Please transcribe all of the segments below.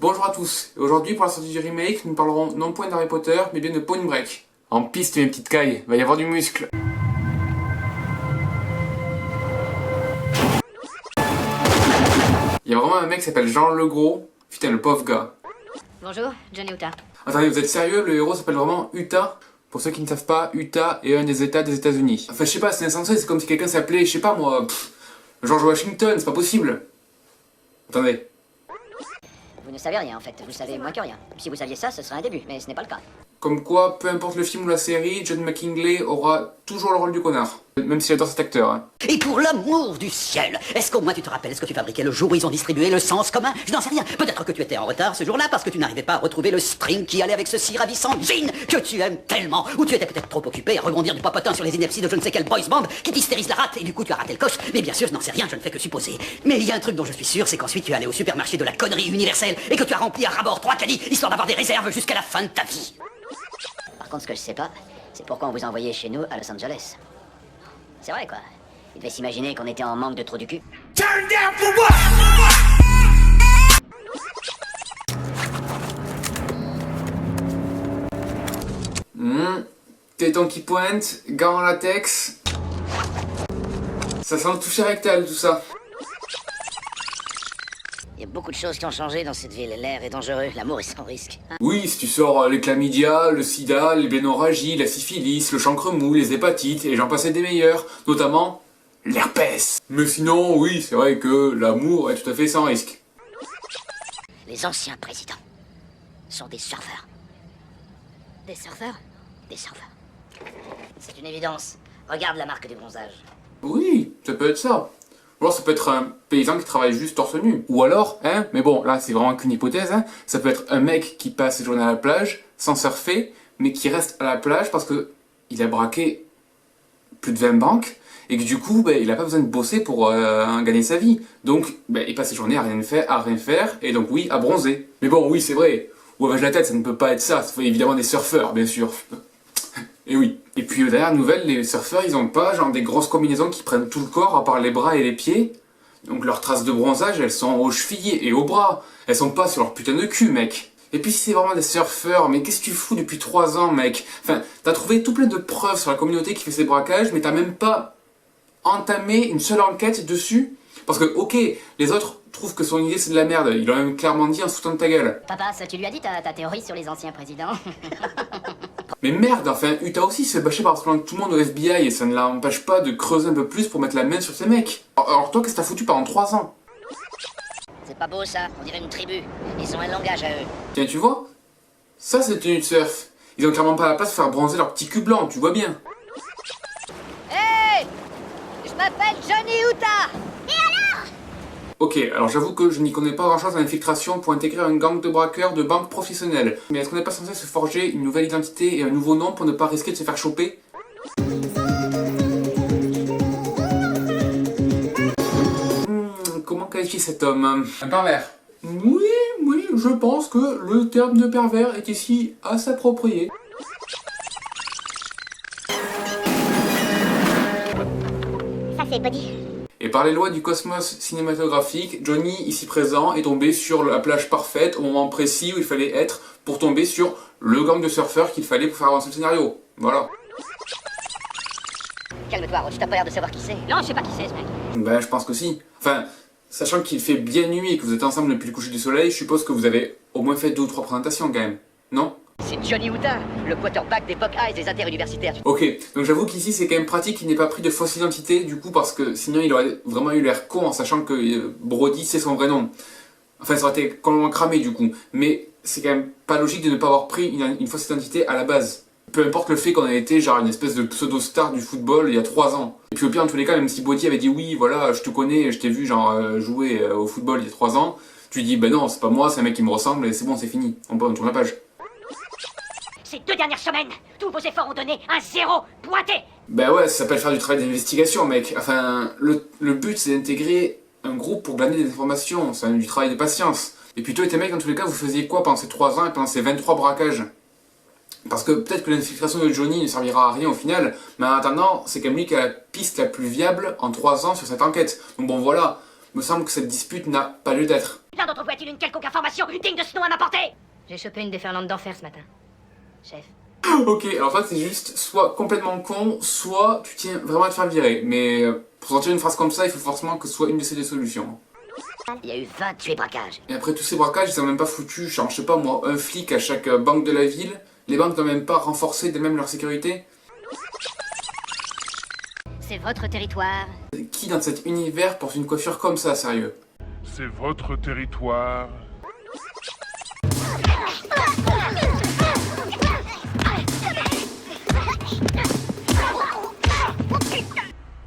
Bonjour à tous, aujourd'hui pour la sortie du remake, nous parlerons non point d'Harry Potter, mais bien de Point Break. En piste mes petites cailles, va y avoir du muscle. Il y a vraiment un mec qui s'appelle Jean Legros, putain le pauvre gars. Bonjour, Johnny Utah. Attendez, vous êtes sérieux? Le héros s'appelle vraiment Utah? Pour ceux qui ne savent pas, Utah est un des états des États-Unis. Enfin je sais pas, c'est insensé, c'est comme si quelqu'un s'appelait, je sais pas moi, George Washington, c'est pas possible. Attendez. Vous ne savez rien en fait, vous savez moins que rien. Si vous saviez ça, ce serait un début, mais ce n'est pas le cas. Comme quoi, peu importe le film ou la série, John McKinley aura toujours le rôle du connard. Même si j'adore cet acteur. Hein. Et pour l'amour du ciel, est-ce qu'au moins tu te rappelles ce que tu fabriquais le jour où ils ont distribué le sens commun? Je n'en sais rien. Peut-être que tu étais en retard ce jour-là parce que tu n'arrivais pas à retrouver le string qui allait avec ce si ravissant jean que tu aimes tellement. Ou tu étais peut-être trop occupé à rebondir du popotin sur les inepties de je ne sais quel boys band qui t'hystérise la rate et du coup tu as raté le coche. Mais bien sûr, je n'en sais rien, je ne fais que supposer. Mais il y a un truc dont je suis sûr, c'est qu'ensuite tu es allé au supermarché de la connerie universelle et que tu as rempli à rabord 3 caddies histoire d'avoir des réserves jusqu'à la fin de ta vie. Par contre, ce que je sais pas, c'est pourquoi on vous a envoyé chez nous à Los Angeles. C'est vrai quoi. Il devait s'imaginer qu'on était en manque de trou du cul. Turn down for what? Téton qui pointe, gants en latex. Ça sent le toucher rectal tout ça. Il y a beaucoup de choses qui ont changé dans cette ville. L'air est dangereux, l'amour est sans risque. Oui, si tu sors les chlamydia, le sida, les bénorragies, la syphilis, le chancre mou, les hépatites, et j'en passais des meilleurs, notamment l'herpès. Mais sinon, oui, c'est vrai que l'amour est tout à fait sans risque. Les anciens présidents sont des surfeurs. Des surfeurs? Des surfeurs. C'est une évidence. Regarde la marque du bronzage. Oui, ça peut être ça. Ou alors ça peut être un paysan qui travaille juste torse nu. Ou alors, mais bon, là c'est vraiment qu'une hypothèse, ça peut être un mec qui passe ses journées à la plage, sans surfer, mais qui reste à la plage parce que il a braqué plus de 20 banques, et que du coup, il a pas besoin de bosser pour gagner sa vie. Donc, il passe ses journées à rien faire, et donc oui, à bronzer. Mais bon, oui, c'est vrai. Ou avec la tête, ça ne peut pas être ça. Il faut évidemment des surfeurs, bien sûr. Et oui. Et puis, dernière nouvelle, les surfeurs, ils ont pas genre des grosses combinaisons qui prennent tout le corps, à part les bras et les pieds. Donc leurs traces de bronzage, elles sont aux chevilles et aux bras. Elles sont pas sur leur putain de cul, mec. Et puis si c'est vraiment des surfeurs, mais qu'est-ce que tu fous depuis 3 ans, mec? Enfin, t'as trouvé tout plein de preuves sur la communauté qui fait ces braquages, mais t'as même pas entamé une seule enquête dessus? Parce que, ok, les autres trouvent que son idée c'est de la merde. Ils l'ont même clairement dit en se foutant de ta gueule. Papa, ça tu lui as dit ta théorie sur les anciens présidents? Mais merde, enfin, Utah aussi se fait bâcher par tout le monde au FBI et ça ne l'empêche pas de creuser un peu plus pour mettre la main sur ces mecs. Alors toi, qu'est-ce que t'as foutu pendant 3 ans? C'est pas beau ça, on dirait une tribu. Ils ont un langage à eux. Tiens, tu vois? Ça, c'est une tenue de surf. Ils ont clairement pas la place de faire bronzer leur petit cul blanc, tu vois bien. Hey! Je m'appelle Johnny Utah! Ok, alors j'avoue que je n'y connais pas grand chose en infiltration pour intégrer un gang de braqueurs de banque professionnelle. Mais est-ce qu'on n'est pas censé se forger une nouvelle identité et un nouveau nom pour ne pas risquer de se faire choper? Comment qualifier cet homme? Un pervers. Oui, je pense que le terme de pervers est ici assez approprié. Ça c'est Buddy. Et par les lois du cosmos cinématographique, Johnny, ici présent, est tombé sur la plage parfaite au moment précis où il fallait être pour tomber sur le gang de surfeurs qu'il fallait pour faire avancer le scénario. Voilà. Calme-toi, Roach, t'as pas l'air de savoir qui c'est. Non, je sais pas qui c'est ce mec. Je pense que si. Enfin, sachant qu'il fait bien nuit et que vous êtes ensemble depuis le coucher du soleil, je suppose que vous avez au moins fait 2 ou 3 présentations quand même. Non? C'est Johnny Utah, le quarterback des Buckeyes des interuniversitaires. Ok, donc j'avoue qu'ici c'est quand même pratique qu'il n'ait pas pris de fausse identité, du coup, parce que sinon il aurait vraiment eu l'air con en sachant que Brody c'est son vrai nom. Enfin, ça aurait été complètement cramé du coup, mais c'est quand même pas logique de ne pas avoir pris une fausse identité à la base. Peu importe le fait qu'on ait été genre une espèce de pseudo-star du football il y a 3 ans. Et puis au pire, en tous les cas, même si Brody avait dit oui, voilà, je te connais, je t'ai vu genre jouer au football il y a 3 ans, tu dis non, c'est pas moi, c'est un mec qui me ressemble et c'est bon, c'est fini, on tourne la page. Ces 2 dernières semaines, tous vos efforts ont donné un 0 pointé. Ouais, ça s'appelle faire du travail d'investigation, mec. Enfin, le but c'est d'intégrer un groupe pour glaner des informations, c'est du travail de patience. Et puis toi et tes mecs, dans tous les cas, vous faisiez quoi pendant ces 3 ans et pendant ces 23 braquages? Parce que peut-être que l'infiltration de Johnny ne servira à rien au final, mais en attendant, c'est quand même lui qui a la piste la plus viable en 3 ans sur cette enquête. Donc bon voilà, me semble que cette dispute n'a pas lieu d'être. L'un d'entre vous a-t-il une quelconque information digne de ce nom à m'apporter? J'ai chopé une déferlante d'enfer ce matin. Chef. Ok, alors toi c'est juste soit complètement con, soit tu tiens vraiment à te faire virer. Mais pour sortir une phrase comme ça, il faut forcément que ce soit une de ces deux solutions. Il y a eu 28 braquages. Et après tous ces braquages, ils sont même pas foutus, genre je sais pas moi, un flic à chaque banque de la ville. Les banques n'ont même pas renforcé d'elles-mêmes leur sécurité. C'est votre territoire. Qui dans cet univers porte une coiffure comme ça, sérieux? C'est votre territoire.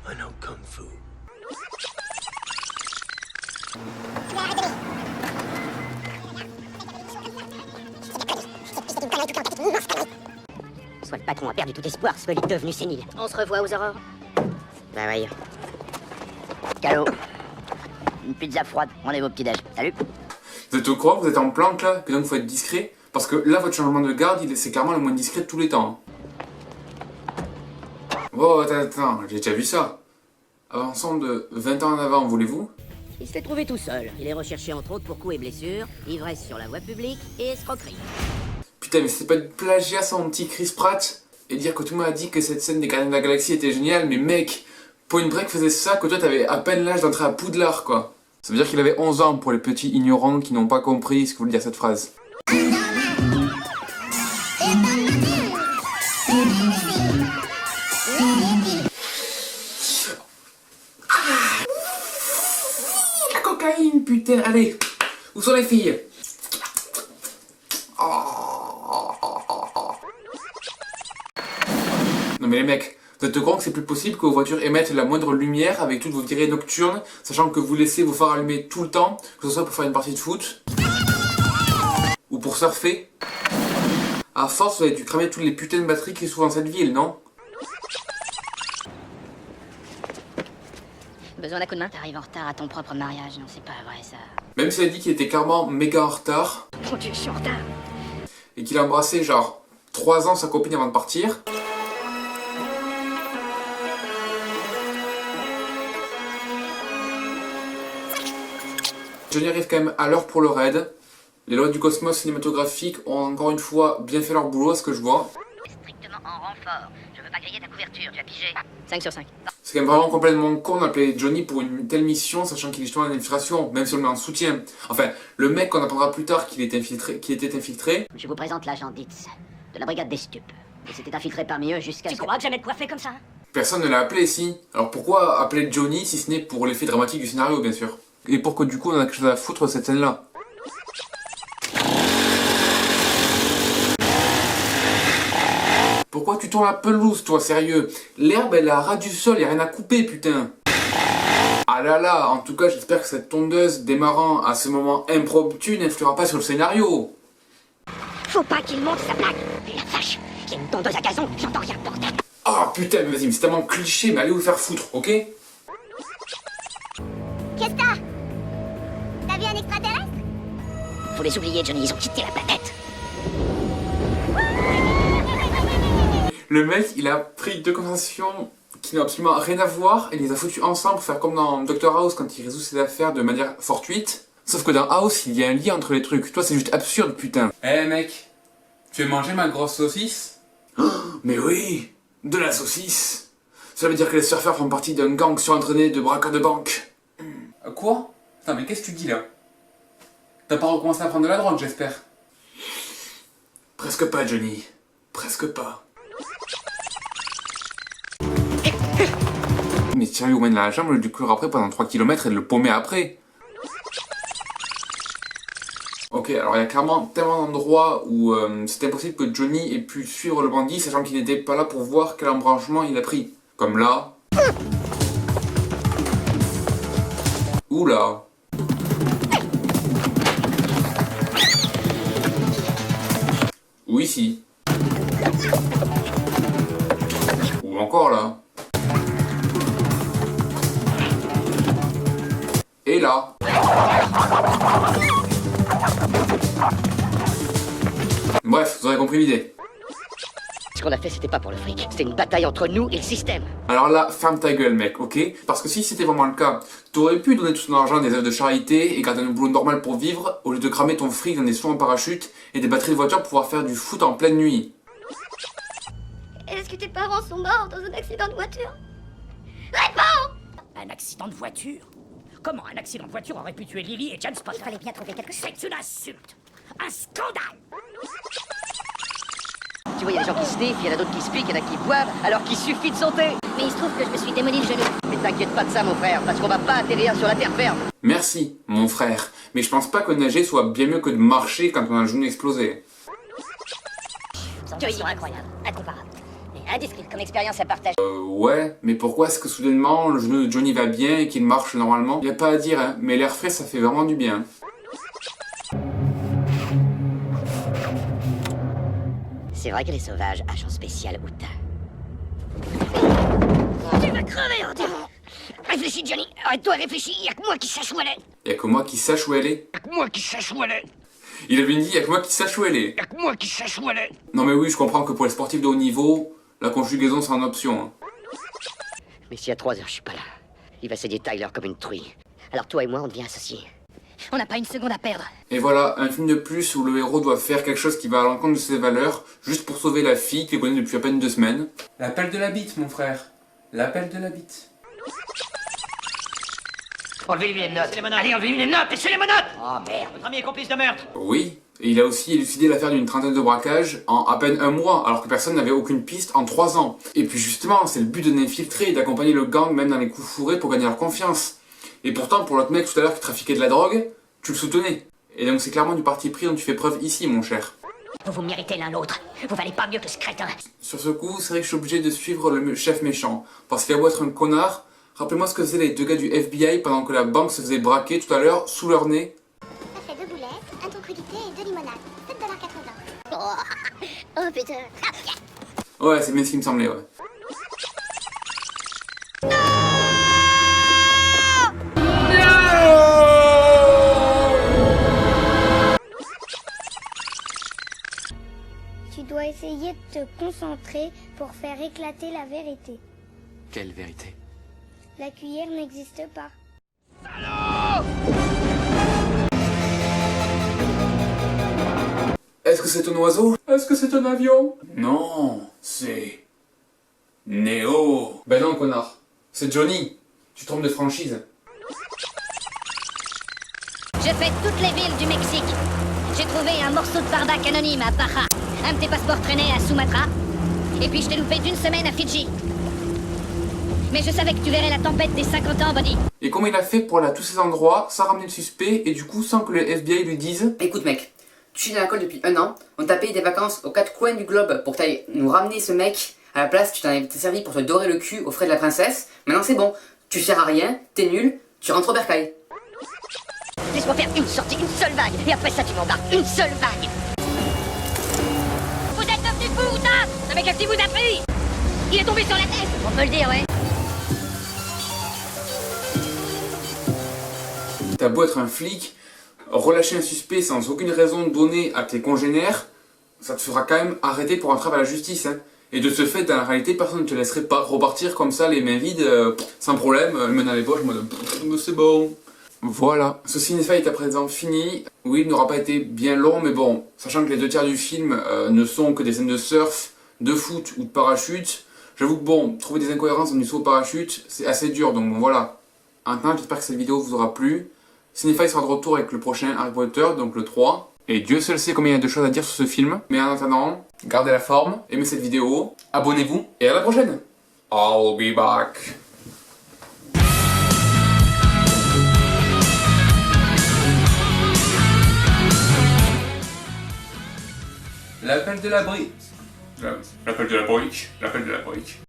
I know Kung Fu. Soit le patron a perdu tout espoir, soit il est devenu sénile. On se revoit aux aurores. Bah oui. Calo. Une pizza froide, rendez-vous au petit-déj. Salut. Vous êtes au courant, vous êtes en planque là, que donc faut être discret? Parce que là, votre changement de garde, c'est clairement le moins discret de tous les temps. Oh, attends, j'ai déjà vu ça. Avançons de 20 ans en avant, voulez-vous? Il s'est trouvé tout seul. Il est recherché entre autres pour coups et blessures, ivresse sur la voie publique et escroquerie. Putain, mais c'est pas de plagiat ça, mon petit Chris Pratt? Et dire que tout le monde a dit que cette scène des Gardiens de la Galaxie était géniale, mais mec, Point Break faisait ça, que toi t'avais à peine l'âge d'entrer à Poudlard, quoi. Ça veut dire qu'il avait 11 ans pour les petits ignorants qui n'ont pas compris ce que voulait dire cette phrase. La cocaïne, putain, allez, où sont les filles? Non mais les mecs, vous êtes au courant que c'est plus possible que vos voitures émettent la moindre lumière avec toutes vos virées nocturnes, sachant que vous laissez vos phares allumés tout le temps, que ce soit pour faire une partie de foot, ou pour surfer. À force, vous avez dû cramer toutes les putains de batteries qui se trouvent dans cette ville, non? Besoin d'un coup de main? T'arrives en retard à ton propre mariage, non c'est pas vrai ça. Même s'il a dit qu'il était clairement méga en retard, Mon Dieu, je suis en retard. et qu'il a embrassé genre 3 ans sa copine avant de partir. Johnny arrive quand même à l'heure pour le raid. Les lois du cosmos cinématographique ont encore une fois bien fait leur boulot à ce que je vois. Strictement en renfort. Je veux pas griller ta couverture, tu as pigé. 5 sur 5. C'est quand même vraiment complètement con d'appeler Johnny pour une telle mission, sachant qu'il est justement en infiltration, même si on le met en soutien. Enfin, le mec qu'on apprendra plus tard qu'il était infiltré, Je vous présente l'agent Ditz, de la brigade des stupes. Il s'était infiltré parmi eux jusqu'à Tu ce crois que j'aime être coiffé comme ça? personne ne l'a appelé ici. Alors pourquoi appeler Johnny si ce n'est pour l'effet dramatique du scénario, bien sûr? Et pour que du coup on a quelque chose à foutre de cette scène-là. Pourquoi tu tournes la pelouse, toi, sérieux? L'herbe, elle est à ras du sol, y'a rien à couper, putain. Ah là là, en tout cas, j'espère que cette tondeuse démarrant à ce moment impromptu n'influera pas sur le scénario. Faut pas qu'il monte sa blague. Et la vache, il y a une tondeuse à gazon, j'entends rien, bordel. Ah putain, mais vas-y, mais c'est tellement cliché, mais allez vous faire foutre, ok? Qu'est-ce que t'as? T'as vu un extraterrestre? Faut les oublier, Johnny, ils ont quitté la planète. Le mec, il a pris 2 conversations qui n'ont absolument rien à voir et les a foutues ensemble pour faire comme dans Dr House quand il résout ses affaires de manière fortuite. Sauf que dans House, il y a un lien entre les trucs. Toi, c'est juste absurde, putain. Eh mec, tu veux manger ma grosse saucisse? Oh, mais oui, de la saucisse. Ça veut dire que les surfeurs font partie d'un gang surentraîné de braqueurs de banque. Quoi? Attends, mais qu'est-ce que tu dis là? T'as pas recommencé à prendre de la drogue, j'espère? Presque pas, Johnny. Presque pas. Mais sérieux, au moins de la jambe, du courir après pendant 3 km et de le paumer après. Ok, alors il y a clairement tellement d'endroits où c'est impossible que Johnny ait pu suivre le bandit, sachant qu'il n'était pas là pour voir quel embranchement il a pris. Comme là. Ou là. Ou ici. Ou encore là. Et là. Bref, vous aurez compris l'idée. qu'on a fait, c'était pas pour le fric. C'était une bataille entre nous et le système. Alors là, ferme ta gueule, mec, ok? Parce que si c'était vraiment le cas, t'aurais pu donner tout ton argent à des œuvres de charité et garder un boulot normal pour vivre, au lieu de cramer ton fric dans des sauts en parachute et des batteries de voiture pour pouvoir faire du foot en pleine nuit. Est-ce que tes parents sont morts dans un accident de voiture? Réponds! Un accident de voiture? Comment un accident de voiture aurait pu tuer Lily et James Potter? Il fallait bien trouver quelque chose. C'est une insulte! Un scandale! Tu vois, il y a des gens qui se défient, il y en a d'autres qui se piquent, il y en a qui boivent, alors qu'il suffit de sauter. Mais il se trouve que je me suis démoli le genou. Mais t'inquiète pas de ça, mon frère, parce qu'on va pas atterrir sur la terre ferme. Merci, mon frère. Mais je pense pas que nager soit bien mieux que de marcher quand on a le genou explosé. Tu es incroyable, incomparable. Et indescriptible comme expérience à partager. Ouais, mais pourquoi est-ce que soudainement le genou de Johnny va bien et qu'il marche normalement? Y a pas à dire, hein, mais l'air frais ça fait vraiment du bien. C'est vrai qu'elle est sauvage, agent spécial Outa. Tu vas crever, on dirait. Réfléchis, Johnny. Arrête-toi, réfléchis. Y'a que moi qui sache où elle est. Y'a que moi qui sache où elle est. Y'a que moi qui sache où elle est. Il avait dit, y'a que moi qui sache où elle est. Y'a que moi qui sache où elle est. Non mais oui, je comprends que pour les sportifs de haut niveau, la conjugaison c'est une option. Hein. Mais si à 3 heures je suis pas là, il va saigner Tyler comme une truie. Alors toi et moi, on devient associés. On n'a pas une seconde à perdre. Et voilà, un film de plus où le héros doit faire quelque chose qui va à l'encontre de ses valeurs, juste pour sauver la fille qu'il connaît depuis à peine 2 semaines. L'appel de la bite, mon frère. L'appel de la bite. Enlevez-lui les notes. Allez, enlevez-lui les notes, laissez les menottes! Oh merde, votre ami est complice de meurtre! Oui, et il a aussi élucidé l'affaire d'une trentaine de braquages en à peine 1 mois, alors que personne n'avait aucune piste en 3 ans. Et puis justement, c'est le but de l'infiltrer et d'accompagner le gang même dans les coups fourrés pour gagner leur confiance. Et pourtant, pour l'autre mec tout à l'heure qui trafiquait de la drogue, tu le soutenais. Et donc c'est clairement du parti pris dont tu fais preuve ici, mon cher. Vous méritez l'un l'autre. Vous valez pas mieux que ce crétin. Sur ce coup, c'est vrai que je suis obligé de suivre le chef méchant, parce qu'il a beau être un connard, rappelez-moi ce que faisaient les 2 gars du FBI pendant que la banque se faisait braquer tout à l'heure sous leur nez. Ça fait 2 boulettes, un ton crudité et 2 limonades. 7,80 $. Oh putain. Ouais, c'est bien ce qui me semblait, ouais. Tu dois essayer de te concentrer pour faire éclater la vérité. Quelle vérité? La cuillère n'existe pas. Est-ce que c'est un oiseau? Est-ce que c'est un avion? Non, c'est... Néo. Ben non, connard. C'est Johnny. Tu te trompes de franchise. Je fais toutes les villes du Mexique. J'ai trouvé un morceau de barbac anonyme à Baja. Un de tes passeports traînait à Sumatra. Et puis je t'ai loupé d'1 semaine à Fidji. Mais je savais que tu verrais la tempête des 50 ans, Buddy. Et comment il a fait pour aller à tous ces endroits, sans ramener le suspect, et du coup sans que le FBI lui dise... Écoute mec, tu chies dans la colle depuis 1 an, on t'a payé des vacances aux 4 coins du globe pour que t'ailles nous ramener ce mec. À la place, tu t'en es servi pour te dorer le cul aux frais de la princesse. Maintenant c'est bon, tu sers à rien, t'es nul, tu rentres au bercail. Laisse-moi faire une sortie, une seule vague. Et après ça, tu m'embarques. Une seule vague. Vous êtes devenus fous, ça? Ça mec, qu'est-ce qui vous a pris? Il est tombé sur la tête. On peut le dire, ouais. T'as beau être un flic, relâcher un suspect sans aucune raison donnée à tes congénères, ça te fera quand même arrêter pour entrave à la justice. Hein. Et de ce fait, dans la réalité, personne ne te laisserait pas repartir comme ça, les mains vides, sans problème, le main dans les poches, en mode c'est bon. Voilà, ce cinéphile est à présent fini. Oui, il n'aura pas été bien long, mais bon, sachant que les 2 tiers du film ne sont que des scènes de surf, de foot ou de parachute, j'avoue que bon, trouver des incohérences dans du saut au parachute, c'est assez dur, donc bon voilà. Maintenant, j'espère que cette vidéo vous aura plu. Cinéphile sera de retour avec le prochain Harry Potter, donc le 3. Et Dieu seul sait combien il y a de choses à dire sur ce film. Mais en attendant, gardez la forme, aimez cette vidéo, abonnez-vous, et à la prochaine. I'll be back. L'appel de la brique. L'appel de la brique. L'appel de la brique.